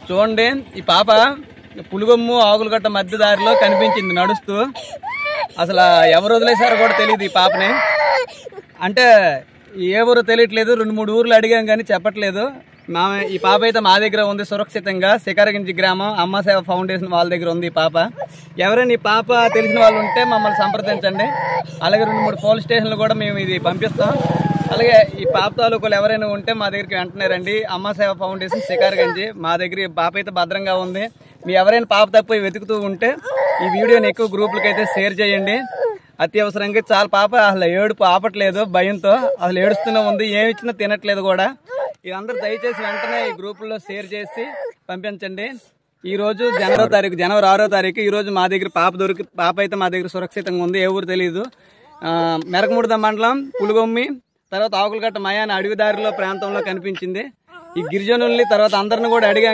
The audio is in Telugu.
చూడండి, ఈ పాప పులుగొమ్ము ఆకులగట్ట మధ్య దారిలో కనిపించింది నడుస్తూ. అసలు ఎవరు వదిలేశారో కూడా తెలియదు ఈ పాపని. అంటే ఏ ఊరో తెలియట్లేదు, 2-3 ఊర్లు అడిగాం కానీ చెప్పట్లేదు. ఈ పాప అయితే మా దగ్గర ఉంది సురక్షితంగా. శిఖరగింజి గ్రామం అమ్మ సేవ ఫౌండేషన్ వాళ్ళ దగ్గర ఉంది ఈ పాప. ఎవరైనా ఈ పాప తెలిసిన వాళ్ళు ఉంటే మమ్మల్ని సంప్రదించండి. అలాగే 2-3 పోలీస్ స్టేషన్లు కూడా మేము ఇది పంపిస్తాం. అలాగే ఈ పాప తాలూకులు ఎవరైనా ఉంటే మా దగ్గరికి వెంటనే రండి. అమ్మ సేవ ఫౌండేషన్ శిఖరగింజి మా దగ్గర ఈ పాప అయితే భద్రంగా ఉంది. మీ ఎవరైనా పాప తప్పు వెతుకుతూ ఉంటే ఈ వీడియోని ఎక్కువ గ్రూపులకి అయితే షేర్ చేయండి. అత్యవసరంగా చాలా పాప అసలు ఏడుపు ఆపట్లేదు, భయంతో అసలు ఏడుస్తూనే ఉంది, ఏమిచ్చినా తినట్లేదు కూడా. ఇదందరూ దయచేసి వెంటనే ఈ గ్రూపుల్లో షేర్ చేసి పంపించండి. ఈ రోజు జనవరి 6వ తారీఖు ఈ రోజు మా దగ్గర పాప అయితే మా దగ్గర సురక్షితంగా ఉంది. ఏ ఊరు తెలియదు. మెరకముడిద మండలం పులుగొమ్మి తర్వాత ఆకులగట్ట మయాన అడవిదారిలో ప్రాంతంలో కనిపించింది. ఈ గిరిజనుల్ని తర్వాత అందరిని కూడా అడిగాం.